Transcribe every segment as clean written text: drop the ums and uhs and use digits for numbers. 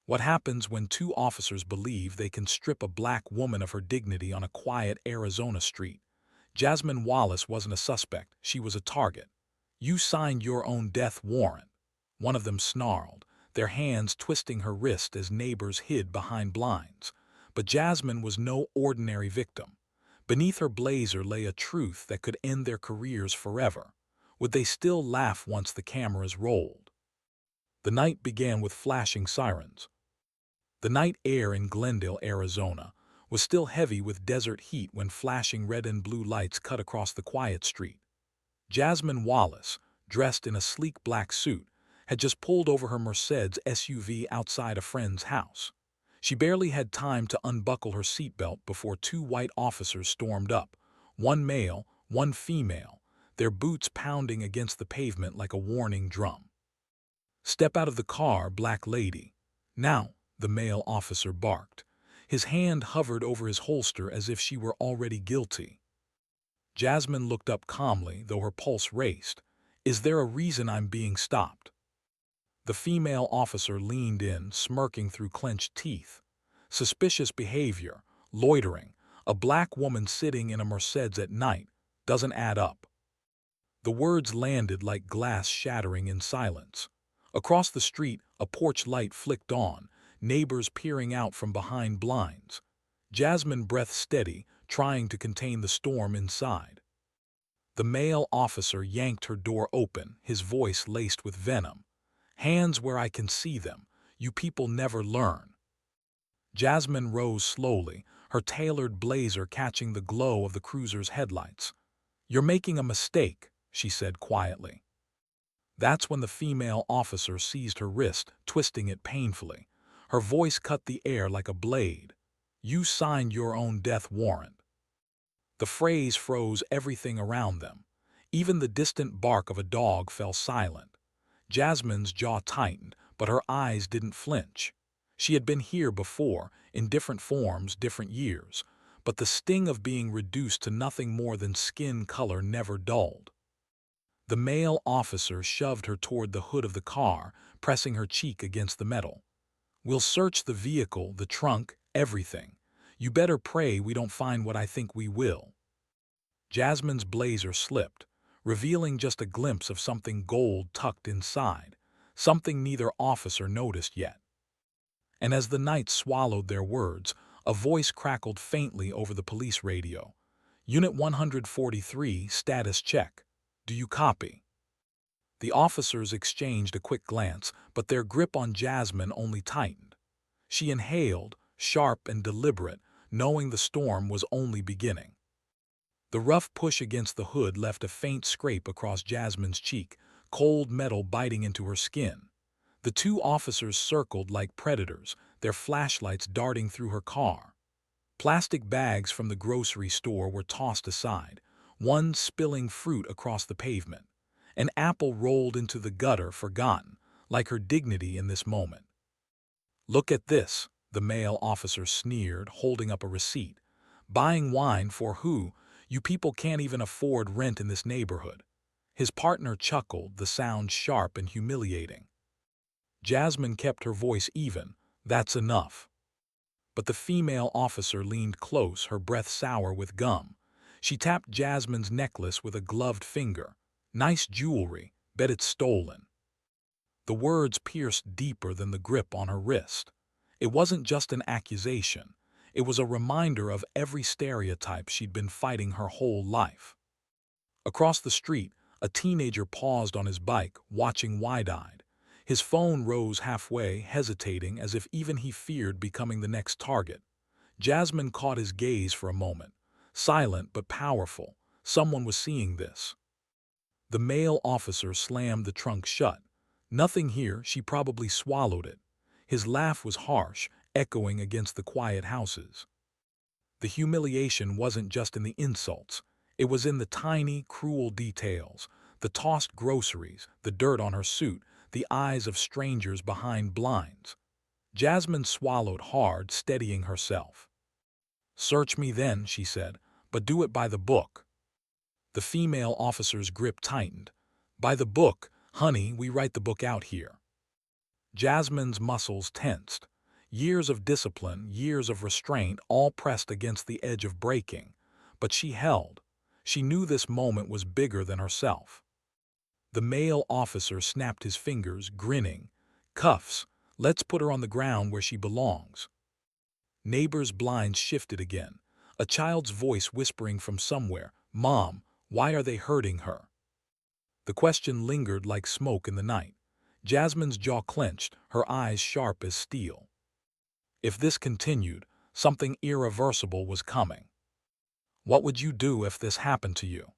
What happens when two officers believe they can strip a black woman of her dignity on a quiet Arizona street? Jasmine Wallace wasn't a suspect, she was a target. "You signed your own death warrant," one of them snarled, their hands twisting her wrist as neighbors hid behind blinds. But Jasmine was no ordinary victim. Beneath her blazer lay a truth that could end their careers forever. Would they still laugh once the cameras rolled? The night began with flashing sirens. The night air in Glendale, Arizona, was still heavy with desert heat when flashing red and blue lights cut across the quiet street. Jasmine Wallace, dressed in a sleek black suit, had just pulled over her Mercedes SUV outside a friend's house. She barely had time to unbuckle her seatbelt before two white officers stormed up, one male, one female, their boots pounding against the pavement like a warning drum. "Step out of the car, black lady. Now," the male officer barked. His hand hovered over his holster as if she were already guilty. Jasmine looked up calmly, though her pulse raced. "Is there a reason I'm being stopped?" The female officer leaned in, smirking through clenched teeth. "Suspicious behavior, loitering, a black woman sitting in a Mercedes at night, doesn't add up." The words landed like glass shattering in silence. Across the street, a porch light flicked on, neighbors peering out from behind blinds. Jasmine breath steady, trying to contain the storm inside. The male officer yanked her door open, his voice laced with venom. "Hands where I can see them. You people never learn." Jasmine rose slowly, her tailored blazer catching the glow of the cruiser's headlights. "You're making a mistake," she said quietly. That's when the female officer seized her wrist, twisting it painfully. Her voice cut the air like a blade. "You signed your own death warrant." The phrase froze everything around them. Even the distant bark of a dog fell silent. Jasmine's jaw tightened, but her eyes didn't flinch. She had been here before, in different forms, different years, but the sting of being reduced to nothing more than skin color never dulled. The male officer shoved her toward the hood of the car, pressing her cheek against the metal. "We'll search the vehicle, the trunk, everything. You better pray we don't find what I think we will." Jasmine's blazer slipped, revealing just a glimpse of something gold tucked inside, something neither officer noticed yet. And as the night swallowed their words, a voice crackled faintly over the police radio. "Unit 143, status check. Do you copy?" The officers exchanged a quick glance, but their grip on Jasmine only tightened. She inhaled, sharp and deliberate, knowing the storm was only beginning. The rough push against the hood left a faint scrape across Jasmine's cheek, cold metal biting into her skin. The two officers circled like predators, their flashlights darting through her car. Plastic bags from the grocery store were tossed aside, one spilling fruit across the pavement. An apple rolled into the gutter, forgotten, like her dignity in this moment. "Look at this," the male officer sneered, holding up a receipt. "Buying wine for who? You people can't even afford rent in this neighborhood." His partner chuckled, the sound sharp and humiliating. Jasmine kept her voice even. "That's enough." But the female officer leaned close, her breath sour with gum. She tapped Jasmine's necklace with a gloved finger. "Nice jewelry, bet it's stolen." The words pierced deeper than the grip on her wrist. It wasn't just an accusation. It was a reminder of every stereotype she'd been fighting her whole life. Across the street, a teenager paused on his bike, watching wide-eyed. His phone rose halfway, hesitating as if even he feared becoming the next target. Jasmine caught his gaze for a moment. Silent but powerful, someone was seeing this. The male officer slammed the trunk shut. "Nothing here, she probably swallowed it." His laugh was harsh, echoing against the quiet houses. The humiliation wasn't just in the insults. It was in the tiny, cruel details. The tossed groceries, the dirt on her suit, the eyes of strangers behind blinds. Jasmine swallowed hard, steadying herself. "Search me then," she said, "but do it by the book." The female officer's grip tightened. "By the book, honey, we write the book out here." Jasmine's muscles tensed. Years of discipline, years of restraint, all pressed against the edge of breaking. But she held. She knew this moment was bigger than herself. The male officer snapped his fingers, grinning. Cuffs. Let's put her on the ground where she belongs. Neighbors' blinds shifted again. A child's voice whispering from somewhere, "Mom, why are they hurting her?" The question lingered like smoke in the night. Jasmine's jaw clenched, her eyes sharp as steel. If this continued, something irreversible was coming. What would you do if this happened to you?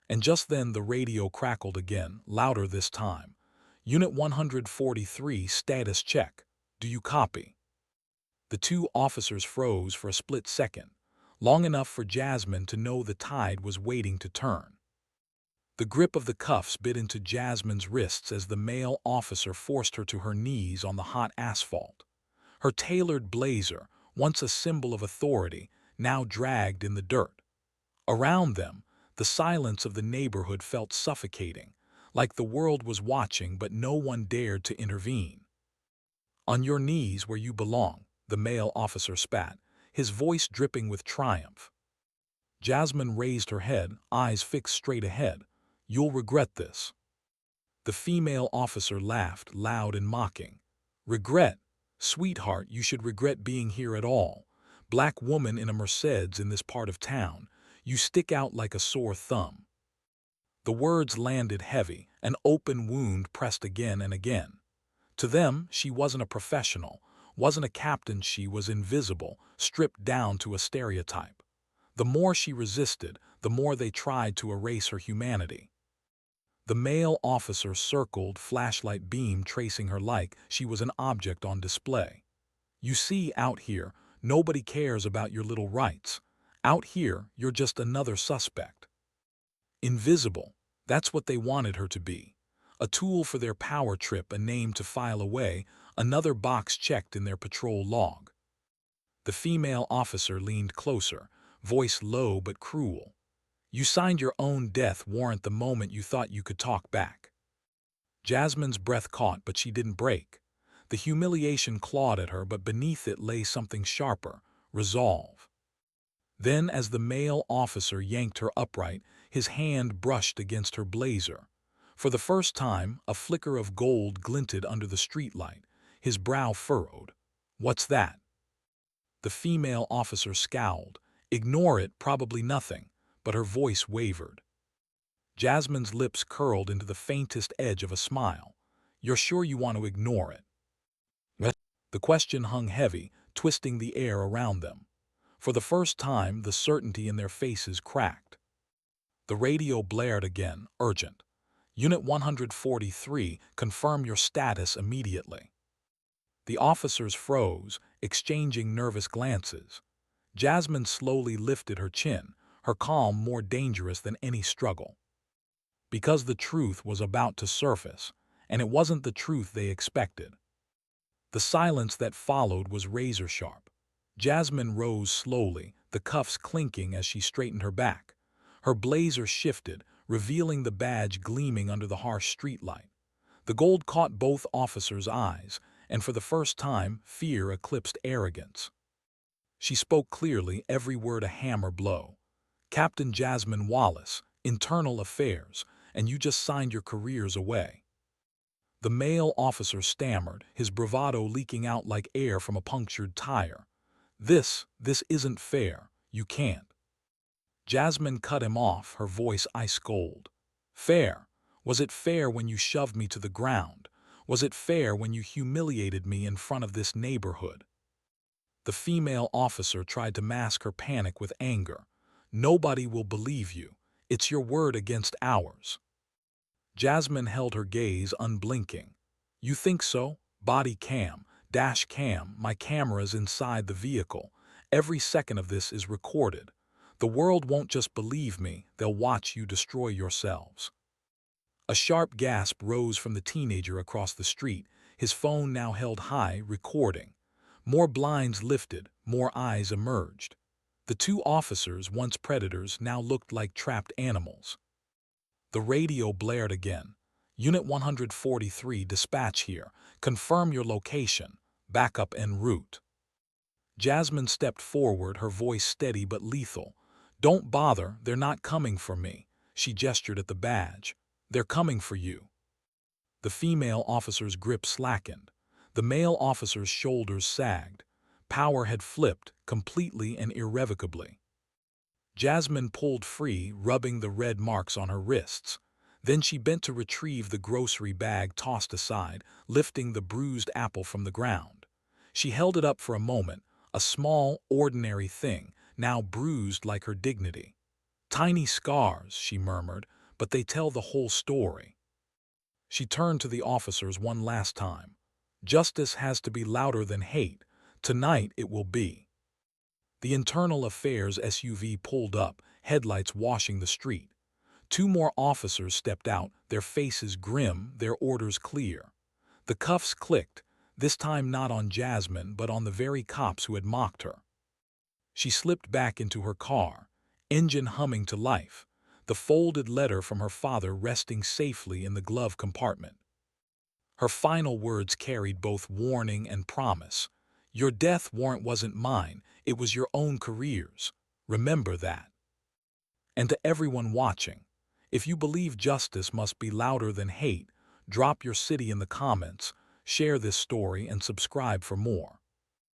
And just then the radio crackled again, louder this time. Unit 143, status check. Do you copy? The two officers froze for a split second, long enough for Jasmine to know the tide was waiting to turn. The grip of the cuffs bit into Jasmine's wrists as the male officer forced her to her knees on the hot asphalt. Her tailored blazer, once a symbol of authority, now dragged in the dirt. Around them, the silence of the neighborhood felt suffocating, like the world was watching but no one dared to intervene. "On your knees where you belong," the male officer spat, his voice dripping with triumph. Jasmine raised her head, eyes fixed straight ahead. "You'll regret this." The female officer laughed, loud and mocking. "Regret? Sweetheart, you should regret being here at all. Black woman in a Mercedes in this part of town. You stick out like a sore thumb." The words landed heavy, an open wound pressed again and again. To them, she wasn't a professional, wasn't a captain, she was invisible, stripped down to a stereotype. The more she resisted, the more they tried to erase her humanity. The male officer circled, flashlight beam tracing her like she was an object on display. "You see, out here, nobody cares about your little rights. Out here, you're just another suspect." Invisible, that's what they wanted her to be. A tool for their power trip, a name to file away, another box checked in their patrol log. The female officer leaned closer, voice low but cruel. "You signed your own death warrant the moment you thought you could talk back." Jasmine's breath caught, but she didn't break. The humiliation clawed at her, but beneath it lay something sharper, resolve. Then, as the male officer yanked her upright, his hand brushed against her blazer. For the first time, a flicker of gold glinted under the streetlight. His brow furrowed. "What's that?" The female officer scowled. "Ignore it, probably nothing," but her voice wavered. Jasmine's lips curled into the faintest edge of a smile. "You're sure you want to ignore it?" The question hung heavy, twisting the air around them. For the first time, the certainty in their faces cracked. The radio blared again, urgent. "Unit 143, confirm your status immediately." The officers froze, exchanging nervous glances. Jasmine slowly lifted her chin, her calm more dangerous than any struggle. Because the truth was about to surface, and it wasn't the truth they expected. The silence that followed was razor-sharp. Jasmine rose slowly, the cuffs clinking as she straightened her back. Her blazer shifted, revealing the badge gleaming under the harsh streetlight. The gold caught both officers' eyes, and for the first time, fear eclipsed arrogance. She spoke clearly, every word a hammer blow. "Captain Jasmine Wallace, Internal Affairs, and you just signed your careers away." The male officer stammered, his bravado leaking out like air from a punctured tire. This isn't fair. You can't." Jasmine cut him off, her voice ice cold. "Fair? Was it fair when you shoved me to the ground? Was it fair when you humiliated me in front of this neighborhood?" The female officer tried to mask her panic with anger. "Nobody will believe you. It's your word against ours." Jasmine held her gaze unblinking. "You think so? Body cam, dash cam, my camera's inside the vehicle. Every second of this is recorded. The world won't just believe me, they'll watch you destroy yourselves." A sharp gasp rose from the teenager across the street, his phone now held high, recording. More blinds lifted, more eyes emerged. The two officers, once predators, now looked like trapped animals. The radio blared again. "Unit 143, dispatch here. Confirm your location. backup en route. Jasmine stepped forward, her voice steady but lethal. "Don't bother, they're not coming for me." She gestured at the badge. "They're coming for you." The female officer's grip slackened. The male officer's shoulders sagged. Power had flipped, completely and irrevocably. Jasmine pulled free, rubbing the red marks on her wrists. Then she bent to retrieve the grocery bag tossed aside, lifting the bruised apple from the ground. She held it up for a moment, a small, ordinary thing, now bruised like her dignity. "Tiny scars," she murmured, "but they tell the whole story." She turned to the officers one last time. "Justice has to be louder than hate. Tonight it will be." The Internal Affairs SUV pulled up, headlights washing the street. Two more officers stepped out, their faces grim, their orders clear. The cuffs clicked, this time not on Jasmine but on the very cops who had mocked her. She slipped back into her car, engine humming to life, the folded letter from her father resting safely in the glove compartment. Her final words carried both warning and promise. "Your death warrant wasn't mine, it was your own career's. Remember that." And to everyone watching, if you believe justice must be louder than hate, drop your city in the comments, share this story, and subscribe for more.